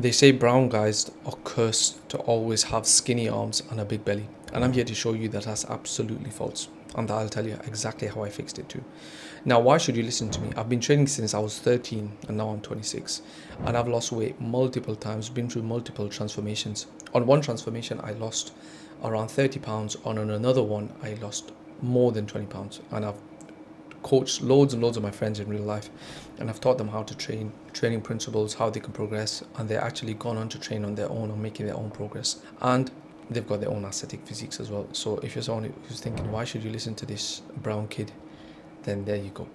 They say brown guys are cursed to always have skinny arms and a big belly. And I'm here to show you that that's absolutely false. And I'll tell you exactly how I fixed it too. Now, why should you listen to me? I've been training since I was 13 and now I'm 26. And I've lost weight multiple times, been through multiple transformations. On one transformation, I lost around 30 pounds. On another one, I lost more than 20 pounds. And I've coached loads and loads of my friends in real life, and I've taught them how to train, training principles, how they can progress, and they're actually gone on to train on their own and making their own progress, and they've got their own aesthetic physiques as well. So if you're someone who's thinking, why should you listen to this brown kid, then there you go.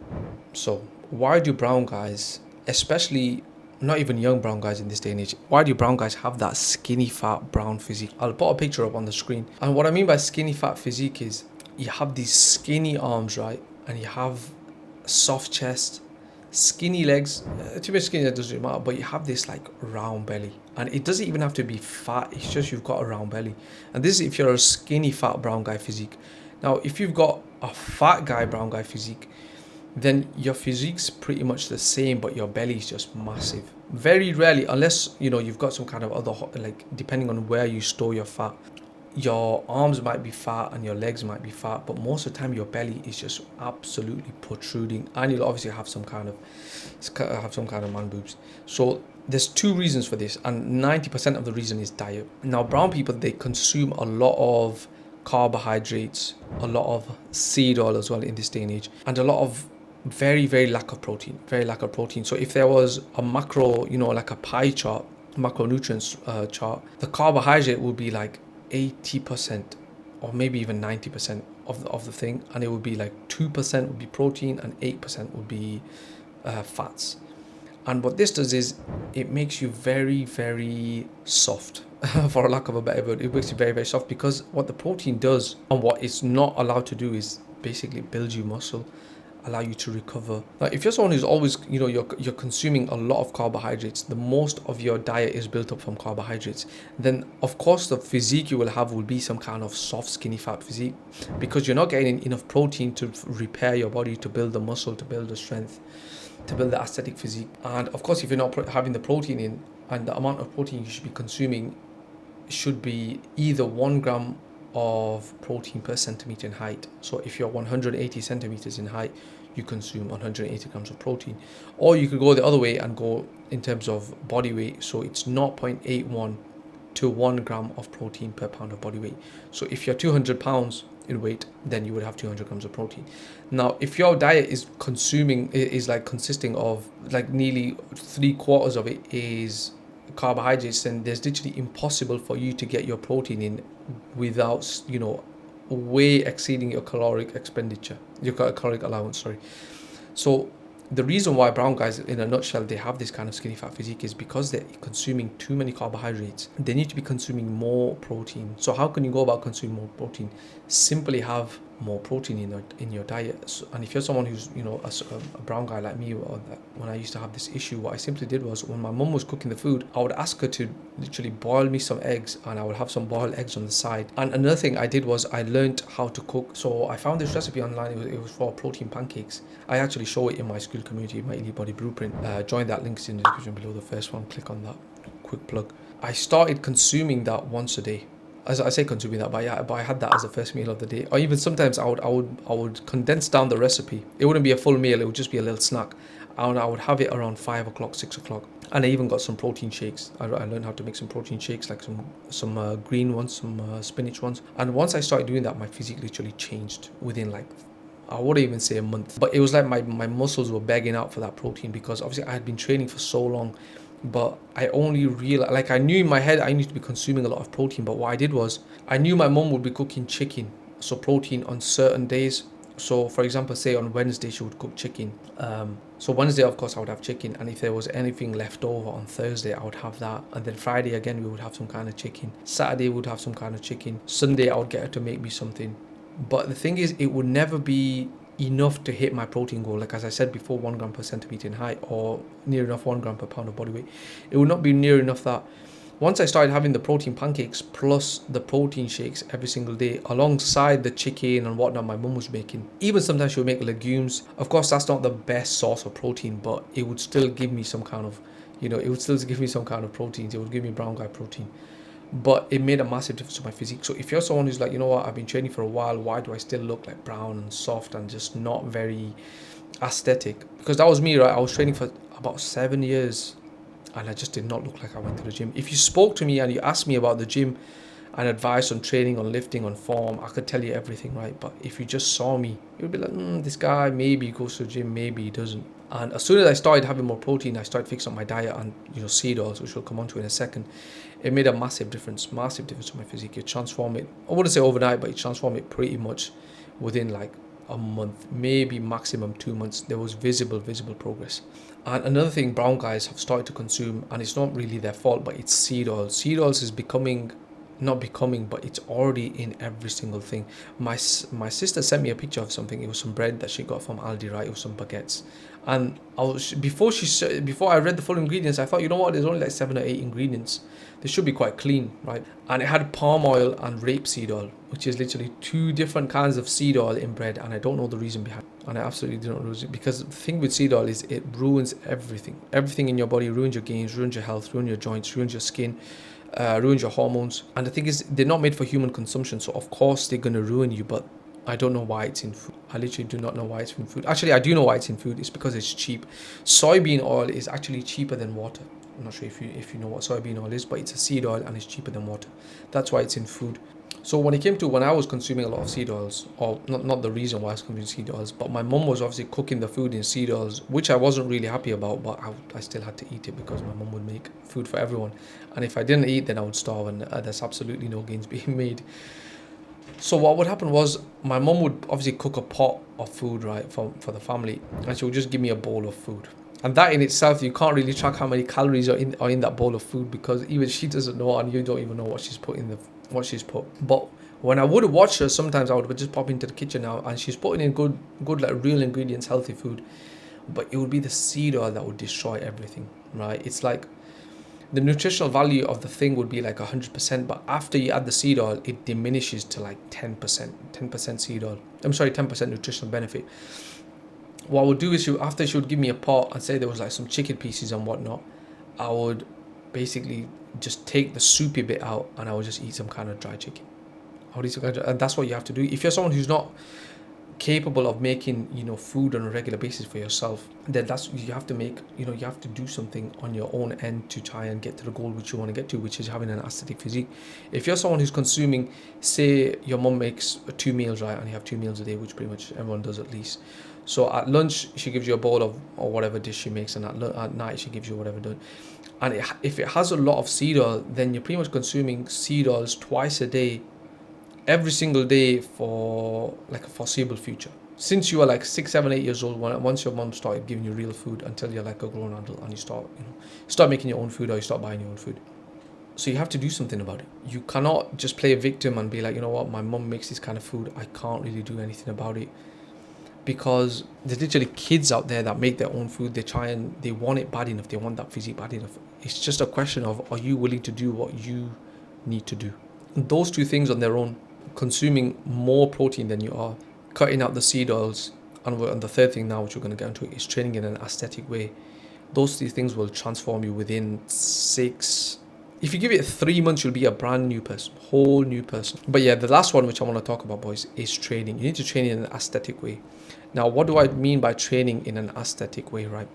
So why do brown guys, especially not even young brown guys in this day and age, why do brown guys have that skinny fat brown physique? I'll put a picture up on the screen, and what I mean by skinny fat physique is you have these skinny arms, right? And you have soft chest, skinny legs. Too much skinny, that doesn't matter, but you have this like round belly, and it doesn't even have to be fat. It's just you've got a round belly, and this is if you're a skinny fat brown guy physique. Now, if you've got a fat guy brown guy physique, then your physique's pretty much the same, but your belly is just massive. Very rarely, unless you've got some kind of other, like depending on where you store your fat, your arms might be fat and your legs might be fat, but most of the time your belly is just absolutely protruding, and you'll obviously have some kind of man boobs. So there's two reasons for this, and 90% of the reason is diet. Now, brown people, they consume a lot of carbohydrates, a lot of seed oil as well in this day and age, and a lot of very lack of protein. So if there was a macro, like a pie chart, macronutrients chart, the carbohydrate would be like 80% or maybe even 90% of the thing, and it would be like 2% would be protein and 8% would be fats. And what this does is it makes you very soft for lack of a better word. It makes you very soft, because what the protein does and what it's not allowed to do is basically build you muscle, allow you to recover. Now, if you're someone who's always, you're consuming a lot of carbohydrates, the most of your diet is built up from carbohydrates, then of course the physique you will have will be some kind of soft, skinny fat physique, because you're not getting enough protein to repair your body, to build the muscle, to build the strength, to build the aesthetic physique. And of course, if you're not having the protein in, and the amount of protein you should be consuming should be either 1 gram of protein per centimeter in height. So if you're 180 centimeters in height, you consume 180 grams of protein. Or you could go the other way and go in terms of body weight. So it's 0.81 to 1 gram of protein per pound of body weight. So if you're 200 pounds in weight, then you would have 200 grams of protein. Now, if your diet is consisting of like nearly 3/4 of it is carbohydrates, then there's literally impossible for you to get your protein in without way exceeding your caloric expenditure, your caloric allowance, sorry. So the reason why brown guys, in a nutshell, they have this kind of skinny fat physique is because they're consuming too many carbohydrates. They need to be consuming more protein. So how can you go about consuming more protein? Simply have more protein in your diet. So, and if you're someone who's a brown guy like me, or that, when I used to have this issue, what I simply did was, when my mum was cooking the food, I would ask her to literally boil me some eggs, and I would have some boiled eggs on the side. And another thing I did was I learned how to cook. So I found this recipe online. It was for protein pancakes. I actually show it in my school community, my Elite Body Blueprint. Join that, link's in the description below, the first one. Click on that. Quick plug. I started consuming that once a day. As I say consuming that, but I had that as the first meal of the day. Or even sometimes I would condense down the recipe. It wouldn't be a full meal, it would just be a little snack. And I would have it around 5 o'clock, 6 o'clock. And I even got some protein shakes. I learned how to make some protein shakes, like some green ones, some spinach ones. And once I started doing that, my physique literally changed within, like, I wouldn't even say a month. But it was like my muscles were begging out for that protein, because obviously I had been training for so long. But I only realized, like, I knew in my head I need to be consuming a lot of protein. But what I did was, I knew my mom would be cooking chicken, so protein on certain days. So for example, say on Wednesday she would cook chicken. So Wednesday, of course, I would have chicken, and if there was anything left over on Thursday, I would have that. And then Friday again, we would have some kind of chicken. Saturday we would have some kind of chicken. Sunday I would get her to make me something. But the thing is, it would never be enough to hit my protein goal. Like, as I said before, 1 gram per centimeter in height, or near enough 1 gram per pound of body weight. It would not be near enough that. Once I started having the protein pancakes plus the protein shakes every single day, alongside the chicken and whatnot my mum was making, even sometimes she would make legumes. Of course, that's not the best source of protein, but it would still give me some kind of It would still give me some kind of proteins. It would give me brown guy protein, but it made a massive difference to my physique. So if you're someone who's like, you know what, I've been training for a while, why do I still look like brown and soft and just not very aesthetic? Because that was me, right? I was training for about 7 years and I just did not look like I went to the gym. If you spoke to me and you asked me about the gym and advice on training, on lifting, on form, I could tell you everything, right? But if you just saw me, you'd be like, this guy maybe goes to the gym, maybe he doesn't. And as soon as I started having more protein, I started fixing up my diet and seed oils, which we'll come on to in a second. It made a massive difference to my physique. It transformed it. I wouldn't say overnight, but it transformed it pretty much within like a month, maybe maximum 2 months. There was visible progress. And another thing brown guys have started to consume, and it's not really their fault, but it's seed oil. Seed oils is not becoming, but it's already in every single thing. My sister sent me a picture of something. It was some bread that she got from Aldi, right? It was some baguettes, and before I read the full ingredients, I thought, you know what, there's only like 7 or 8 ingredients. They should be quite clean, right? And it had palm oil and rapeseed oil, which is literally 2 different kinds of seed oil in bread, and I don't know the reason behind it. And I absolutely do not know it, because the thing with seed oil is it ruins everything in your body. Ruins your gains, ruins your health, ruins your joints, ruins your skin, ruins your hormones. And the thing is, they're not made for human consumption, so of course they're going to ruin you. But I don't know why it's in food. I literally do not know why it's in food. Actually, I do know why it's in food. It's because it's cheap. Soybean oil is actually cheaper than water. I'm not sure if you know what soybean oil is, but it's a seed oil and it's cheaper than water. That's why it's in food. So when I was consuming a lot of seed oils, or not the reason why I was consuming seed oils, but my mum was obviously cooking the food in seed oils, which I wasn't really happy about, but I still had to eat it because my mum would make food for everyone. And if I didn't eat, then I would starve, and there's absolutely no gains being made. So what would happen was my mum would obviously cook a pot of food, right, for the family, and she would just give me a bowl of food. And that in itself, you can't really track how many calories are in that bowl of food, because even she doesn't know, and you don't even know what she's put. But when I would watch her, sometimes I would just pop into the kitchen now, and she's putting in good like real ingredients, healthy food. But it would be the seed oil that would destroy everything, right? It's like the nutritional value of the thing would be like 100%, but after you add the seed oil, it diminishes to like 10%. 10% seed oil. 10% nutritional benefit. What I would do is after she would give me a pot and say there was like some chicken pieces and whatnot, I would basically just take the soupy bit out and I would just eat some kind of dry chicken. And that's what you have to do. If you're someone who's not capable of making food on a regular basis for yourself, then you have to do something on your own end to try and get to the goal which you want to get to, which is having an aesthetic physique. If you're someone who's consuming, say your mom makes 2 meals, right, and you have 2 meals a day, which pretty much everyone does at least. So at lunch she gives you a bowl of or whatever dish she makes, and at night she gives you whatever done. And if it has a lot of seed oil, then you're pretty much consuming seed oils twice a day, every single day, for like a foreseeable future. Since you are like 6, 7, 8 years old, once your mom started giving you real food, until you're like a grown adult and you start making your own food, or you start buying your own food. So you have to do something about it. You cannot just play a victim and be like, you know what, my mom makes this kind of food, I can't really do anything about it. Because there's literally kids out there that make their own food. They want it bad enough, they want that physique bad enough. It's just a question of, are you willing to do what you need to do? Those 2 things on their own, consuming more protein than you are, cutting out the seed oils, and the third thing now, which we're going to get into, is training in an aesthetic way. Those 3 things will transform you within 6. If you give it 3 months, you'll be a brand new person, whole new person. But yeah, the last one which I want to talk about, boys, is training. You need to train in an aesthetic way. Now, what do I mean by training in an aesthetic way, right?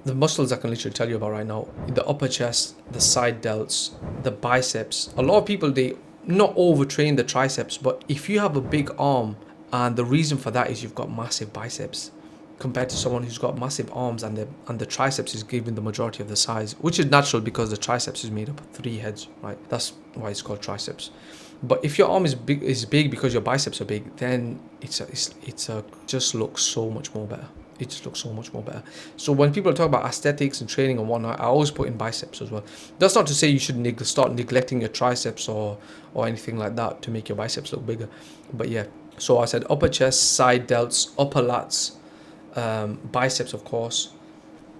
The muscles I can literally tell you about right now: the upper chest, the side delts, the biceps. A lot of people, they not overtrain the triceps, but if you have a big arm, and the reason for that is you've got massive biceps, compared to someone who's got massive arms and the triceps is given the majority of the size, which is natural because the triceps is made up of 3 heads, right? That's why it's called triceps. But if your arm is big because your biceps are big, then it just looks so much more better. It just looks so much more better. So when people talk about aesthetics and training and whatnot, I always put in biceps as well. That's not to say you should start neglecting your triceps or anything like that to make your biceps look bigger. But yeah, so I said upper chest, side delts, upper lats, biceps, of course,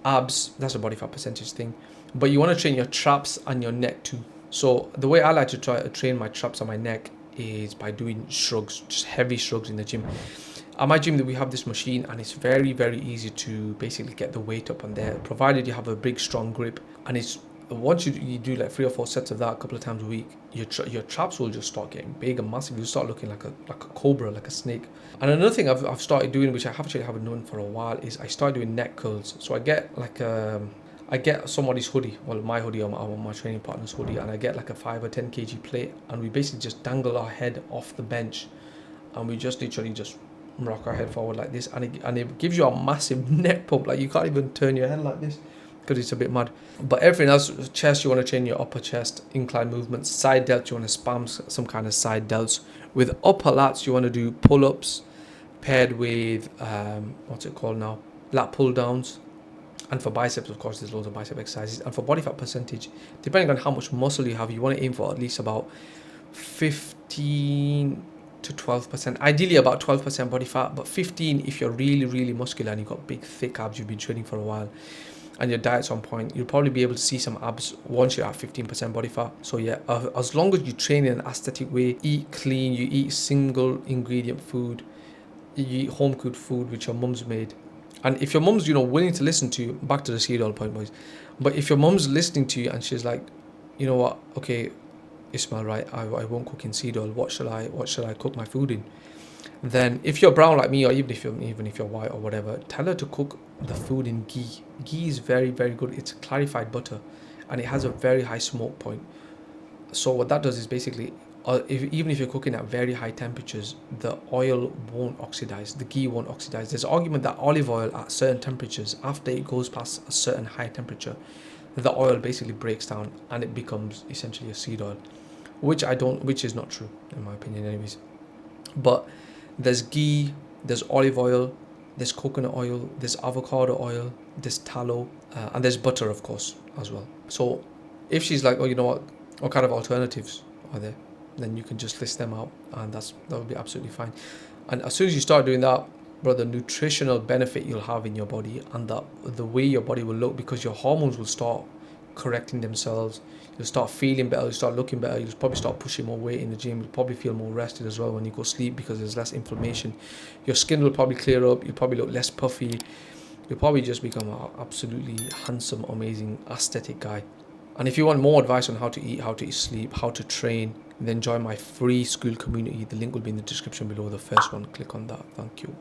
abs. That's a body fat percentage thing. But you want to train your traps and your neck too. So the way I like to try to train my traps and my neck is by doing shrugs, just heavy shrugs in the gym. At my gym, we have this machine, and it's very, very easy to basically get the weight up on there, provided you have a big, strong grip. And it's once you do like 3 or 4 sets of that a couple of times a week, your traps will just start getting big and massive. You start looking like a cobra, like a snake. And another thing I've started doing, which I actually haven't done for a while, is I started doing neck curls. So I get somebody's hoodie, well, my hoodie or my training partner's hoodie, and I get like a 5 or 10 kg plate, and we basically just dangle our head off the bench, and we just literally just rock our head forward like this, and it gives you a massive neck pump. Like, you can't even turn your head like this because it's a bit mad. But everything else, chest, you want to train your upper chest, incline movements. Side delts, you want to spam some kind of side delts. With upper lats, you want to do pull-ups paired with what's it called now, lat pull downs. And for biceps, of course, there's loads of bicep exercises. And for body fat percentage, depending on how much muscle you have, you want to aim for at least about 15 to 12%. Ideally about 12% body fat, but 15 if you're really, really muscular and you've got big, thick abs, you've been training for a while, and your diet's on point, you'll probably be able to see some abs once you're at 15% body fat. So yeah, as long as you train in an aesthetic way, eat clean, you eat single ingredient food, you eat home cooked food which your mum's made. And if your mum's, willing to listen to you, back to the seed oil point, boys. But if your mum's listening to you and she's like, you know what, okay, Ismail, right, I won't cook in seed oil. What should I cook my food in? Then if you're brown like me, or even if you're white or whatever, tell her to cook the food in ghee. Ghee is very, very good. It's clarified butter, and it has a very high smoke point. So what that does is basically, even if you're cooking at very high temperatures, the oil won't oxidize, the ghee won't oxidize. There's an argument that olive oil at certain temperatures, after it goes past a certain high temperature, the oil basically breaks down and it becomes essentially a seed oil, which is not true in my opinion anyways. But there's ghee, there's olive oil, there's coconut oil, there's avocado oil, there's tallow, and there's butter, of course, as well. So if she's like, oh, you know what kind of alternatives are there, then you can just list them out, and that would be absolutely fine. And as soon as you start doing that, bro, the nutritional benefit you'll have in your body, and the way your body will look, because your hormones will start correcting themselves, you'll start feeling better, you'll start looking better, you'll probably start pushing more weight in the gym, you'll probably feel more rested as well when you go sleep because there's less inflammation. Your skin will probably clear up, you'll probably look less puffy, you'll probably just become an absolutely handsome, amazing, aesthetic guy. And if you want more advice on how to eat, sleep, how to train, then join my free school community. The link will be in the description below, the first one. Click on that. Thank you.